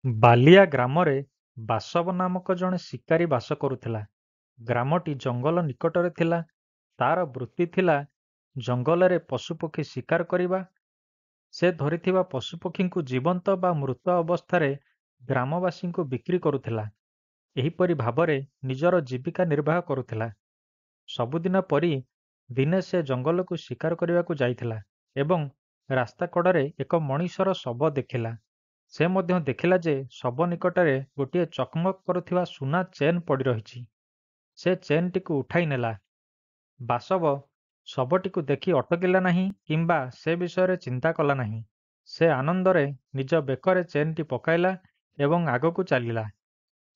ବାଲିଆ ଗ୍ରାମରେ ବାସବ ନାମକ ଜଣେ ଶିକାରୀ ବାସ କରୁଥିଲା। ଗ୍ରାମଟି ଜଙ୍ଗଲ ନିକଟରେ ଥିଲା। ତାର ବୃତ୍ତି ଥିଲା ଜଙ୍ଗଲରେ ପଶୁପକ୍ଷୀ ଶିକାର କରିବା। ସେ ଧରିଥିବା ପଶୁପକ୍ଷୀଙ୍କୁ ଜୀବନ୍ତ ବା ମୃତ ଅବସ୍ଥାରେ ଗ୍ରାମବାସୀଙ୍କୁ ବିକ୍ରି କରୁଥିଲା। ଏହିପରି ଭାବରେ ନିଜର ଜୀବିକା ନିର୍ବାହ କରୁଥିଲା। ସବୁଦିନ ପରି ଦିନେ ସେ ଜଙ୍ଗଲକୁ ଶିକାର କରିବାକୁ ଯାଇଥିଲା ଏବଂ ରାସ୍ତା କଡ଼ରେ ଏକ ମଣିଷର ଶବ ଦେଖିଲା। ସେ ମଧ୍ୟ ଦେଖିଲା ଯେ ଶବ ନିକଟରେ ଗୋଟିଏ ଚକମକ କରୁଥିବା ସୁନା ଚେନ୍ ପଡ଼ି ରହିଛି। ସେ ଚେନ୍‌ଟିକୁ ଉଠାଇ ନେଲା। ବାସବ ଶବଟିକୁ ଦେଖି ଅଟକିଲା ନାହିଁ କିମ୍ବା ସେ ବିଷୟରେ ଚିନ୍ତା କଲା ନାହିଁ। ସେ ଆନନ୍ଦରେ ନିଜ ବେକରେ ଚେନ୍‌ଟି ପକାଇଲା ଏବଂ ଆଗକୁ ଚାଲିଲା।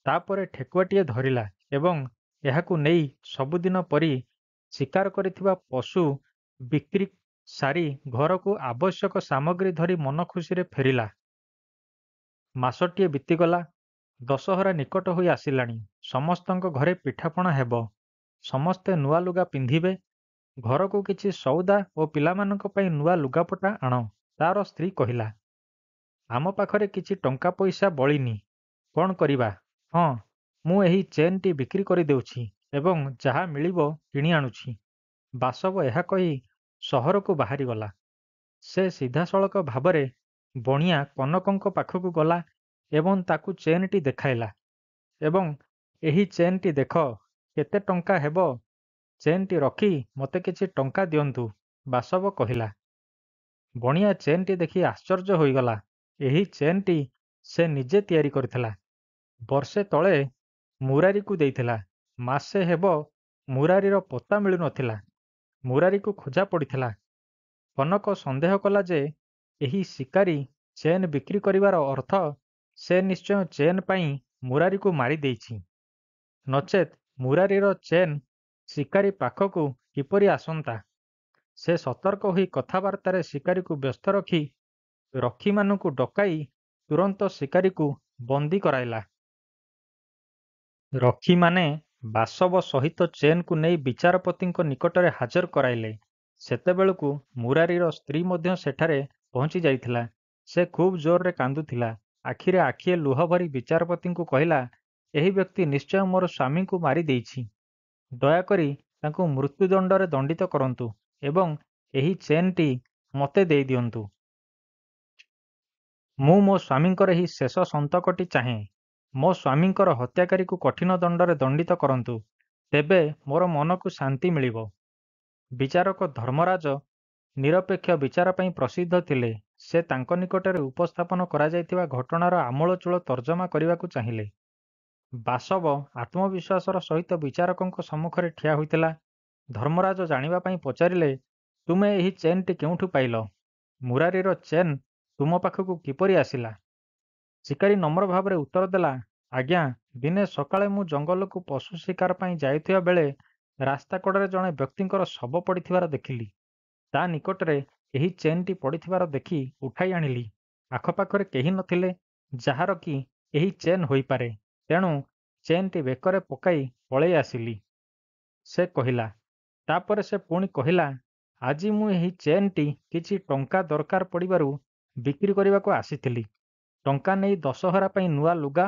ତାପରେ ଠେକୁଆଟିଏ ଧରିଲା ଏବଂ ଏହାକୁ ନେଇ ସବୁଦିନ ପରି ଶିକାର କରିଥିବା ପଶୁ ବିକ୍ରି ସାରି ଘରକୁ ଆବଶ୍ୟକ ସାମଗ୍ରୀ ଧରି ମନଖୁସିରେ ଫେରିଲା। ମାସଟିଏ ବିତିଗଲା। ଦଶହରା ନିକଟ ହୋଇ ଆସିଲାଣି। ସମସ୍ତଙ୍କ ଘରେ ପିଠାପଣା ହେବ। ସମସ୍ତେ ନୂଆ ଲୁଗା ପିନ୍ଧିବେ। ଘରକୁ କିଛି ସଉଦା ଓ ପିଲାମାନଙ୍କ ପାଇଁ ନୂଆ ଲୁଗାପଟା ଆଣ। ତାର ସ୍ତ୍ରୀ କହିଲା, ଆମ ପାଖରେ କିଛି ଟଙ୍କା ପଇସା ବଳିନି। କ'ଣ କରିବା? ହଁ, ମୁଁ ଏହି ଚେନ୍‌ଟି ବିକ୍ରି କରିଦେଉଛି ଏବଂ ଯାହା ମିଳିବ କିଣି ଆଣୁଛି। ବାସବ ଏହା କହି ସହରକୁ ବାହାରିଗଲା। ସେ ସିଧାସଳଖ ଭାବରେ ବଣିଆ କନକଙ୍କ ପାଖକୁ ଗଲା ଏବଂ ତାକୁ ଚେନ୍‌ଟି ଦେଖାଇଲା ଏବଂ ଏହି ଚେନ୍‌ଟି ଦେଖ, କେତେ ଟଙ୍କା ହେବ? ଚେନ୍‌ଟି ରଖି ମୋତେ କିଛି ଟଙ୍କା ଦିଅନ୍ତୁ, ବାସବ କହିଲା। ବଣିଆ ଚେନ୍‌ଟି ଦେଖି ଆଶ୍ଚର୍ଯ୍ୟ ହୋଇଗଲା। ଏହି ଚେନ୍‌ଟି ସେ ନିଜେ ତିଆରି କରିଥିଲା। ବର୍ଷେ ତଳେ ମୁରାରିକୁ ଦେଇଥିଲା। ମାସେ ହେବ ମୁରାରିର ପତ୍ତା ମିଳୁନଥିଲା। ମୁରାରିକୁ ଖୋଜା ପଡ଼ିଥିଲା। କନକ ସନ୍ଦେହ କଲା ଯେ ଏହି ଶିକାରୀ ଚେନ୍ ବିକ୍ରି କରିବାର ଅର୍ଥ ସେ ନିଶ୍ଚୟ ଚେନ୍ ପାଇଁ ମୁରାରିକୁ ମାରି ଦେଇଛି। ନଚେତ୍ ମୁରାରିର ଚେନ୍ ଶିକାରୀ ପାଖକୁ କିପରି ଆସନ୍ତା? ସେ ସତର୍କ ହୋଇ କଥାବାର୍ତ୍ତାରେ ଶିକାରୀକୁ ବ୍ୟସ୍ତ ରଖି ରକ୍ଷୀମାନଙ୍କୁ ଡକାଇ ତୁରନ୍ତ ଶିକାରୀକୁ ବନ୍ଦୀ କରାଇଲା। ରକ୍ଷୀମାନେ ବାସବ ସହିତ ଚେନ୍‌କୁ ନେଇ ବିଚାରପତିଙ୍କ ନିକଟରେ ହାଜର କରାଇଲେ। ସେତେବେଳକୁ ମୁରାରିର ସ୍ତ୍ରୀ ମଧ୍ୟ ସେଠାରେ ପହଞ୍ଚି ଯାଇଥିଲା। ସେ ଖୁବ୍ ଜୋରରେ କାନ୍ଦୁଥିଲା। ଆଖିରେ ଆଖିଏ ଲୁହ ଭରି ବିଚାରପତିଙ୍କୁ କହିଲା, ଏହି ବ୍ୟକ୍ତି ନିଶ୍ଚୟ ମୋର ସ୍ୱାମୀଙ୍କୁ ମାରି ଦେଇଛି। ଦୟାକରି ତାଙ୍କୁ ମୃତ୍ୟୁଦଣ୍ଡରେ ଦଣ୍ଡିତ କରନ୍ତୁ ଏବଂ ଏହି ଚେନ୍‌ଟି ମୋତେ ଦେଇଦିଅନ୍ତୁ। ମୁଁ ମୋ ସ୍ୱାମୀଙ୍କର ଏହି ଶେଷ ସନ୍ତକଟି ଚାହେଁ। ମୋ ସ୍ୱାମୀଙ୍କର ହତ୍ୟାକାରୀକୁ କଠିନ ଦଣ୍ଡରେ ଦଣ୍ଡିତ କରନ୍ତୁ। ତେବେ ମୋର ମନକୁ ଶାନ୍ତି ମିଳିବ। ବିଚାରକ ଧର୍ମରାଜ ନିରପେକ୍ଷ ବିଚାର ପାଇଁ ପ୍ରସିଦ୍ଧ ଥିଲେ। ସେ ତାଙ୍କ ନିକଟରେ ଉପସ୍ଥାପନ କରାଯାଇଥିବା ଘଟଣାର ଆମୂଳଚୂଳ ତର୍ଜମା କରିବାକୁ ଚାହିଁଲେ। ବାସବ ଆତ୍ମବିଶ୍ୱାସର ସହିତ ବିଚାରକଙ୍କ ସମ୍ମୁଖରେ ଠିଆ ହୋଇଥିଲା। ଧର୍ମରାଜ ଜାଣିବା ପାଇଁ ପଚାରିଲେ, ତୁମେ ଏହି ଚେନ୍‌ଟି କେଉଁଠୁ ପାଇଲ? ମୁରାରିର ଚେନ୍ ତୁମ ପାଖକୁ କିପରି ଆସିଲା? ଶିକାରୀ ନମ୍ର ଭାବରେ ଉତ୍ତର ଦେଲା, ଆଜ୍ଞା, ଦିନେ ସକାଳେ ମୁଁ ଜଙ୍ଗଲକୁ ପଶୁ ଶିକାର ପାଇଁ ଯାଇଥିବା ବେଳେ ରାସ୍ତା କଡ଼ରେ ଜଣେ ବ୍ୟକ୍ତିଙ୍କର ଶବ ପଡ଼ିଥିବାର ଦେଖିଲି। ତା ନିକଟରେ ଏହି ଚେନ୍‌ଟି ପଡ଼ିଥିବାର ଦେଖି ଉଠାଇ ଆଣିଲି। ଆଖପାଖରେ କେହି ନଥିଲେ ଯାହାର କି ଏହି ଚେନ୍ ହୋଇପାରେ। ତେଣୁ ଚେନ୍‌ଟି ବେକରେ ପକାଇ ପଳେଇ ଆସିଲି, ସେ କହିଲା। ତାପରେ ସେ ପୁଣି କହିଲା, ଆଜି ମୁଁ ଏହି ଚେନ୍‌ଟି କିଛି ଟଙ୍କା ଦରକାର ପଡ଼ିବାରୁ ବିକ୍ରି କରିବାକୁ ଆସିଥିଲି। ଟଙ୍କା ନେଇ ଦଶହରା ପାଇଁ ନୂଆ ଲୁଗା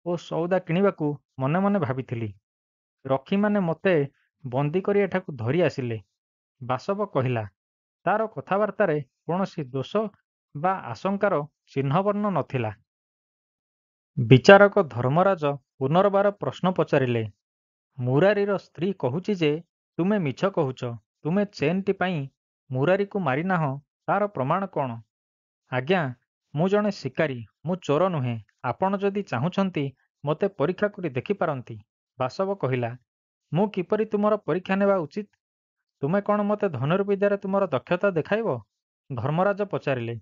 ଓ ସଉଦା କିଣିବାକୁ ମନେ ମନେ ଭାବିଥିଲି। ରକ୍ଷୀମାନେ ମୋତେ ବନ୍ଦୀ କରି ଏଠାକୁ ଧରି ଆସିଲେ। ବାସବ କହିଲା, ତାର କଥାବାର୍ତ୍ତାରେ କୌଣସି ଦୋଷ ବା ଆଶଙ୍କାର ଚିହ୍ନବର୍ଣ୍ଣ ନଥିଲା। ବିଚାରକ ଧର୍ମରାଜ ପୁନର୍ବାର ପ୍ରଶ୍ନ ପଚାରିଲେ, ମୁରାରିର ସ୍ତ୍ରୀ କହୁଛି ଯେ ତୁମେ ମିଛ କହୁଛ। ତୁମେ ଚେନ୍‌ଟି ପାଇଁ ମୁରାରିକୁ ମାରିନାହଁ, ତାର ପ୍ରମାଣ କ'ଣ? ଆଜ୍ଞା, ମୁଁ ଜଣେ ଶିକାରୀ। ମୁଁ ଚୋର ନୁହେଁ। ଆପଣ ଯଦି ଚାହୁଁଛନ୍ତି ମୋତେ ପରୀକ୍ଷା କରି ଦେଖିପାରନ୍ତି। ବାସବ କହିଲା, ମୁଁ କିପରି ତୁମର ପରୀକ୍ଷା ନେବା ଉଚିତ? ତୁମେ କ'ଣ ମୋତେ ଧନୁର୍ବିଦ୍ୟାରେ ତୁମର ଦକ୍ଷତା ଦେଖାଇବ? ଧର୍ମରାଜ ପଚାରିଲେ।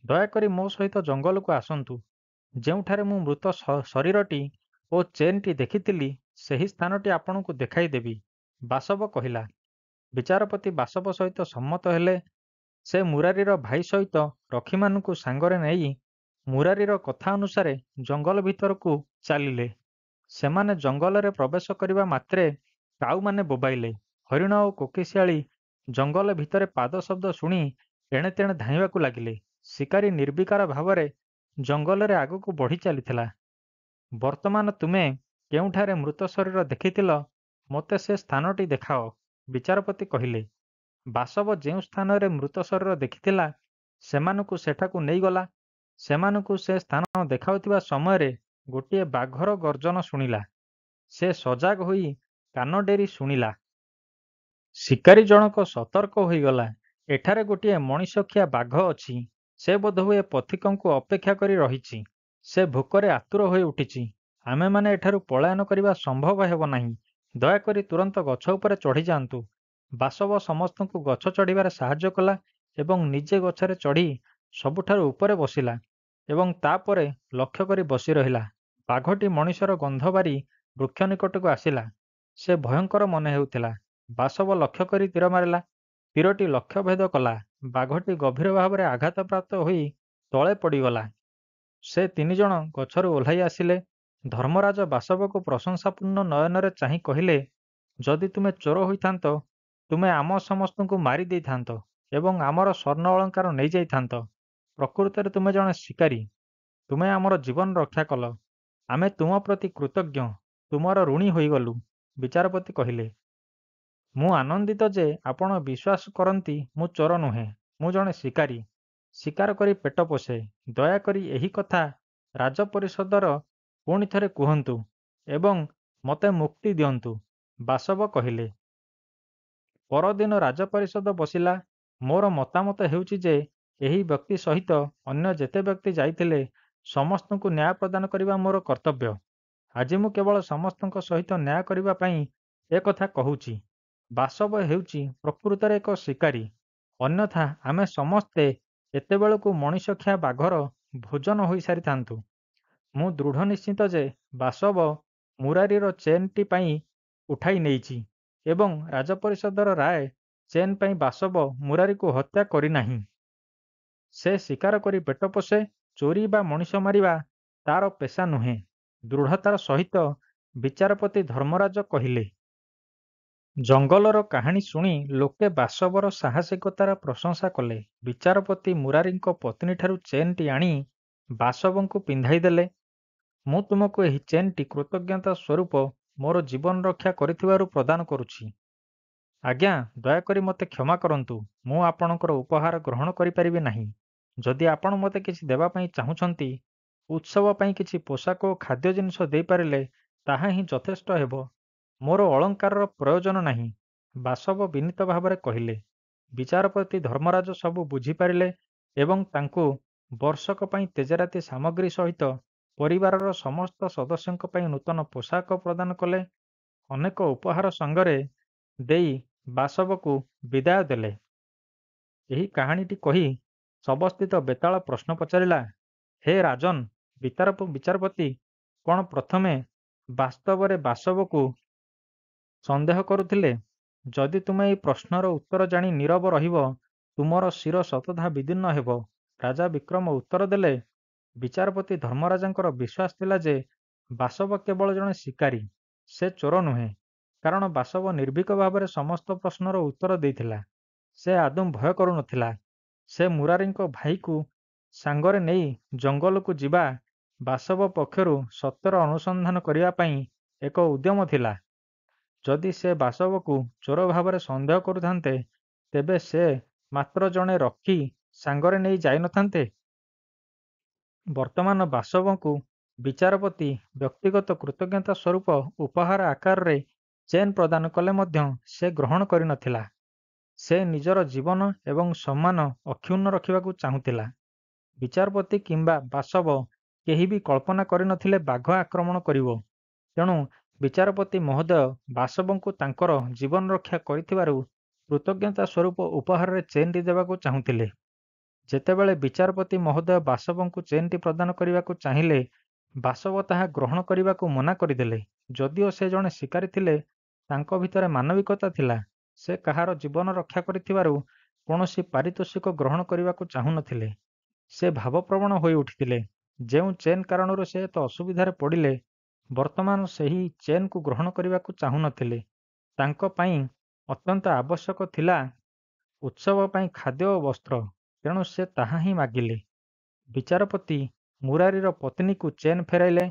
ଦୟାକରି ମୋ ସହିତ ଜଙ୍ଗଲକୁ ଆସନ୍ତୁ। ଯେଉଁଠାରେ ମୁଁ ମୃତ ଶରୀରଟି ଓ ଚେନ୍‌ଟି ଦେଖିଥିଲି ସେହି ସ୍ଥାନଟି ଆପଣଙ୍କୁ ଦେଖାଇଦେବି, ବାସବ କହିଲା। ବିଚାରପତି ବାସବ ସହିତ ସମ୍ମତ ହେଲେ। ସେ ମୁରାରିର ଭାଇ ସହିତ ରକ୍ଷୀମାନଙ୍କୁ ସାଙ୍ଗରେ ନେଇ ମୁରାରିର କଥା ଅନୁସାରେ ଜଙ୍ଗଲ ଭିତରକୁ ଚାଲିଲେ। ସେମାନେ ଜଙ୍ଗଲରେ ପ୍ରବେଶ କରିବା ମାତ୍ରେ କାଉମାନେ ବୋବାଇଲେ। ହରିଣ ଓ କୋକିଶିଆଳୀ ଜଙ୍ଗଲ ଭିତରେ ପାଦ ଶବ୍ଦ ଶୁଣି ଏଣେ ତେଣେ ଧାଇଁବାକୁ ଲାଗିଲେ। ଶିକାରୀ ନିର୍ବିକାର ଭାବରେ ଜଙ୍ଗଲରେ ଆଗକୁ ବଢ଼ି ଚାଲିଥିଲା। ବର୍ତ୍ତମାନ ତୁମେ କେଉଁଠାରେ ମୃତ ଶରୀର ଦେଖିଥିଲ, ମୋତେ ସେ ସ୍ଥାନଟି ଦେଖାଅ, ବିଚାରପତି କହିଲେ। ବାସବ ଯେଉଁ ସ୍ଥାନରେ ମୃତ ଶରୀର ଦେଖିଥିଲା, ସେମାନଙ୍କୁ ସେଠାକୁ ନେଇଗଲା। ସେମାନଙ୍କୁ ସେ ସ୍ଥାନ ଦେଖାଉଥିବା ସମୟରେ ଗୋଟିଏ ବାଘର ଗର୍ଜନ ଶୁଣିଲା। ସେ ସଜାଗ ହୋଇ କାନ ଡେରି ଶୁଣିଲା। ଶିକାରୀ ଜଣକ ସତର୍କ ହୋଇଗଲା, ଏଠାରେ ଗୋଟିଏ ମଣିଷଖିଆ ବାଘ ଅଛି। ସେ ବୋଧହୁଏ ପଥିକଙ୍କୁ ଅପେକ୍ଷା କରି ରହିଛି। ସେ ଭୋକରେ ଆତୁର ହୋଇ ଉଠିଛି। ଆମେମାନେ ଏଠାରୁ ପଳାୟନ କରିବା ସମ୍ଭବ ହେବ ନାହିଁ। ଦୟାକରି ତୁରନ୍ତ ଗଛ ଉପରେ ଚଢ଼ିଯାଆନ୍ତୁ। ବାସବ ସମସ୍ତଙ୍କୁ ଗଛ ଚଢ଼ିବାରେ ସାହାଯ୍ୟ କଲା ଏବଂ ନିଜେ ଗଛରେ ଚଢ଼ି ସବୁଠାରୁ ଉପରେ ବସିଲା ଏବଂ ତାପରେ ଲକ୍ଷ୍ୟ କରି ବସି ରହିଲା। ବାଘଟି ମଣିଷର ଗନ୍ଧ ବାରି ବୃକ୍ଷ ନିକଟକୁ ଆସିଲା। ସେ ଭୟଙ୍କର ମନେ ହେଉଥିଲା। ବାସବ ଲକ୍ଷ୍ୟ କରି ତୀର ମାରିଲା। ତୀରଟି ଲକ୍ଷ୍ୟ ଭେଦ କଲା। ବାଘଟି ଗଭୀର ଭାବରେ ଆଘାତପ୍ରାପ୍ତ ହୋଇ ତଳେ ପଡ଼ିଗଲା। ସେ ତିନିଜଣ ଗଛରୁ ଓହ୍ଲାଇ ଆସିଲେ। ଧର୍ମରାଜ ବାସବକୁ ପ୍ରଶଂସାପୂର୍ଣ୍ଣ ନୟନରେ ଚାହିଁ କହିଲେ, ଯଦି ତୁମେ ଚୋର ହୋଇଥାନ୍ତ, ତୁମେ ଆମ ସମସ୍ତଙ୍କୁ ମାରି ଦେଇଥାନ୍ତ ଏବଂ ଆମର ସ୍ୱର୍ଣ୍ଣ ଅଳଙ୍କାର ନେଇଯାଇଥାନ୍ତ। ପ୍ରକୃତରେ ତୁମେ ଜଣେ ଶିକାରୀ। ତୁମେ ଆମର ଜୀବନ ରକ୍ଷା କଲ। ଆମେ ତୁମ ପ୍ରତି କୃତଜ୍ଞ, ତୁମର ଋଣୀ ହୋଇଗଲୁ। ବିଚାରପତି କହିଲେ, ମୁଁ ଆନନ୍ଦିତ ଯେ ଆପଣ ବିଶ୍ୱାସ କରନ୍ତି ମୁଁ ଚୋର ନୁହେଁ। ମୁଁ ଜଣେ ଶିକାରୀ। ଶିକାର କରି ପେଟ ପୋଷେ। ଦୟାକରି ଏହି କଥା ରାଜପରିଷଦର ପୁଣି ଥରେ କୁହନ୍ତୁ ଏବଂ ମୋତେ ମୁକ୍ତି ଦିଅନ୍ତୁ। ବାସବ କହିଲେ। ପରଦିନ ରାଜପରିଷଦ ବସିଲା। ମୋର ମତାମତ ହେଉଛି ଯେ ଏହି ବ୍ୟକ୍ତି ସହିତ ଅନ୍ୟ ଯେତେ ବ୍ୟକ୍ତି ଯାଇଥିଲେ ସମସ୍ତଙ୍କୁ ନ୍ୟାୟ ପ୍ରଦାନ କରିବା ମୋର କର୍ତ୍ତବ୍ୟ। ଆଜି ମୁଁ କେବଳ ସମସ୍ତଙ୍କ ସହିତ ନ୍ୟାୟ କରିବା ପାଇଁ ଏକଥା କହୁଛି। ବାସବ ହେଉଛି ପ୍ରକୃତରେ ଏକ ଶିକାରୀ। ଅନ୍ୟଥା ଆମେ ସମସ୍ତେ ଏତେବେଳକୁ ମଣିଷଖିଆ ବାଘର ଭୋଜନ ହୋଇସାରିଥାନ୍ତୁ। ମୁଁ ଦୃଢ଼ ନିଶ୍ଚିତ ଯେ ବାସବ ମୁରାରୀର ଚେନ୍‌ଟି ପାଇଁ ଉଠାଇ ନେଇଛି ଏବଂ ରାଜପରିଷଦର ରାୟ ଚେନ୍ ପାଇଁ ବାସବ ମୁରାରୀକୁ ହତ୍ୟା କରିନାହିଁ। ସେ ଶିକାର କରି ପେଟ ପୋଷେ। ଚୋରି ବା ମଣିଷ ମାରିବା ତାର ପେଶା ନୁହେଁ। ଦୃଢ଼ତାର ସହିତ ବିଚାରପତି ଧର୍ମରାଜ କହିଲେ। ଜଙ୍ଗଲର କାହାଣୀ ଶୁଣି ଲୋକେ ବାସବର ସାହସିକତାର ପ୍ରଶଂସା କଲେ। ବିଚାରପତି ମୁରାରୀଙ୍କ ପତ୍ନୀଠାରୁ ଚେନ୍‌ଟି ଆଣି ବାସବଙ୍କୁ ପିନ୍ଧାଇ ଦେଲେ। ମୁଁ ତୁମକୁ ଏହି ଚେନ୍‌ଟି କୃତଜ୍ଞତା ସ୍ୱରୂପ ମୋର ଜୀବନ ରକ୍ଷା କରିଥିବାରୁ ପ୍ରଦାନ କରୁଛି। ଆଜ୍ଞା, ଦୟାକରି ମୋତେ କ୍ଷମା କରନ୍ତୁ। ମୁଁ ଆପଣଙ୍କର ଉପହାର ଗ୍ରହଣ କରିପାରିବି ନାହିଁ। ଯଦି ଆପଣ ମୋତେ କିଛି ଦେବା ପାଇଁ ଚାହୁଁଛନ୍ତି, ଉତ୍ସବ ପାଇଁ କିଛି ପୋଷାକ ଓ ଖାଦ୍ୟ ଜିନିଷ ଦେଇପାରିଲେ ତାହା ହିଁ ଯଥେଷ୍ଟ ହେବ। ମୋର ଅଳଙ୍କାରର ପ୍ରୟୋଜନ ନାହିଁ। ବାସବ ବିନୀତ ଭାବରେ କହିଲେ। ବିଚାରପତି ଧର୍ମରାଜ ସବୁ ବୁଝିପାରିଲେ ଏବଂ ତାଙ୍କୁ ବର୍ଷକ ପାଇଁ ତେଜରାତି ସାମଗ୍ରୀ ସହିତ ପରିବାରର ସମସ୍ତ ସଦସ୍ୟଙ୍କ ପାଇଁ ନୂତନ ପୋଷାକ ପ୍ରଦାନ କଲେ। ଅନେକ ଉପହାର ସଙ୍ଗରେ ଦେଇ ବାସବକୁ ବିଦାୟ ଦେଲେ। ଏହି କାହାଣୀଟି କହି ସବସ୍ଥିତ ବେତାଳ ପ୍ରଶ୍ନ ପଚାରିଲା, ହେ ରାଜନ୍, ବିଚାରପତି କ'ଣ ପ୍ରଥମେ ବାସ୍ତବରେ ବାସବକୁ ସନ୍ଦେହ କରୁଥିଲେ? ଯଦି ତୁମେ ଏହି ପ୍ରଶ୍ନର ଉତ୍ତର ଜାଣି ନୀରବ ରହିବ, ତୁମର ଶିର ଶତଧା ବିଦୀର୍ଣ୍ଣ ହେବ। ରାଜା ବିକ୍ରମ ଉତ୍ତର ଦେଲେ, ବିଚାରପତି ଧର୍ମରାଜାଙ୍କର ବିଶ୍ୱାସ ଥିଲା ଯେ ବାସବ କେବଳ ଜଣେ ଶିକାରୀ। ସେ ଚୋର ନୁହେଁ। କାରଣ ବାସବ ନିର୍ଭୀକ ଭାବରେ ସମସ୍ତ ପ୍ରଶ୍ନର ଉତ୍ତର ଦେଇଥିଲା। ସେ ଆଦୌ ଭୟ କରୁନଥିଲା। ସେ ମୁରାରୀଙ୍କ ଭାଇକୁ ସାଙ୍ଗରେ ନେଇ ଜଙ୍ଗଲକୁ ଯିବା ବାସବ ପକ୍ଷରୁ ସତ୍ୟର ଅନୁସନ୍ଧାନ କରିବା ପାଇଁ ଏକ ଉଦ୍ୟମ ଥିଲା। ଯଦି ସେ ବାସବକୁ ଚୋର ଭାବରେ ସନ୍ଦେହ କରୁଥାନ୍ତେ, ତେବେ ସେ ମାତ୍ର ଜଣେ ରକ୍ଷୀ ସାଙ୍ଗରେ ନେଇ ଯାଇନଥାନ୍ତେ। ବର୍ତ୍ତମାନ ବାସବଙ୍କୁ ବିଚାରପତି ବ୍ୟକ୍ତିଗତ କୃତଜ୍ଞତା ସ୍ୱରୂପ ଉପହାର ଆକାରରେ ଚେନ୍ ପ୍ରଦାନ କଲେ ମଧ୍ୟ ସେ ଗ୍ରହଣ କରିନଥିଲା। ସେ ନିଜର ଜୀବନ ଏବଂ ସମ୍ମାନ ଅକ୍ଷୁଣ୍ଣ ରଖିବାକୁ ଚାହୁଁଥିଲା। ବିଚାରପତି କିମ୍ବା ବାସବ କେହି ବି କଳ୍ପନା କରିନଥିଲେ ବାଘ ଆକ୍ରମଣ କରିବ। ତେଣୁ ବିଚାରପତି ମହୋଦୟ ବାସବଙ୍କୁ ତାଙ୍କର ଜୀବନ ରକ୍ଷା କରିଥିବାରୁ କୃତଜ୍ଞତା ସ୍ୱରୂପ ଉପହାରରେ ଚେନ୍‌ଟି ଦେବାକୁ ଚାହୁଁଥିଲେ। ଯେତେବେଳେ ବିଚାରପତି ମହୋଦୟ ବାସବଙ୍କୁ ଚେନ୍‌ଟି ପ୍ରଦାନ କରିବାକୁ ଚାହିଁଲେ, ବାସବ ତାହା ଗ୍ରହଣ କରିବାକୁ ମନା କରିଦେଲେ। ଯଦିଓ ସେ ଜଣେ ଶିକାରୀ ଥିଲେ, ତାଙ୍କ ଭିତରେ ମାନବିକତା ଥିଲା। ସେ କାହାର ଜୀବନ ରକ୍ଷା କରିଥିବାରୁ କୌଣସି ପାରିତୋଷିକ ଗ୍ରହଣ କରିବାକୁ ଚାହୁଁନଥିଲେ। ସେ ଭାବପ୍ରବଣ ହୋଇ ଉଠିଥିଲେ। ଯେଉଁ ଚେନ୍ କାରଣରୁ ସେ ଏତେ ଅସୁବିଧାରେ ପଡ଼ିଲେ, ବର୍ତ୍ତମାନ ସେହି ଚେନ୍‌କୁ ଗ୍ରହଣ କରିବାକୁ ଚାହୁଁନଥିଲେ। ତାଙ୍କ ପାଇଁ ଅତ୍ୟନ୍ତ ଆବଶ୍ୟକ ଥିଲା ଉତ୍ସବ ପାଇଁ ଖାଦ୍ୟ ଓ ବସ୍ତ୍ର। ତେଣୁ ସେ ତାହା ହିଁ ମାଗିଲେ। ବିଚାରପତି ମୁରାରୀର ପତ୍ନୀକୁ ଚେନ୍ ଫେରାଇଲେ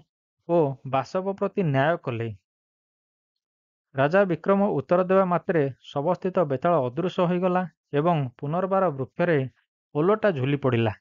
ଓ ବାସବ ପ୍ରତି ନ୍ୟାୟ କଲେ। ରାଜା ବିକ୍ରମ ଉତ୍ତର ଦେବା ମାତ୍ରେ ଶବସ୍ଥିତ ବେତାଳ ଅଦୃଶ୍ୟ ହୋଇଗଲା ଏବଂ ପୁନର୍ବାର ବୃକ୍ଷରେ ଓଲଟା ଝୁଲି ପଡ଼ିଲା।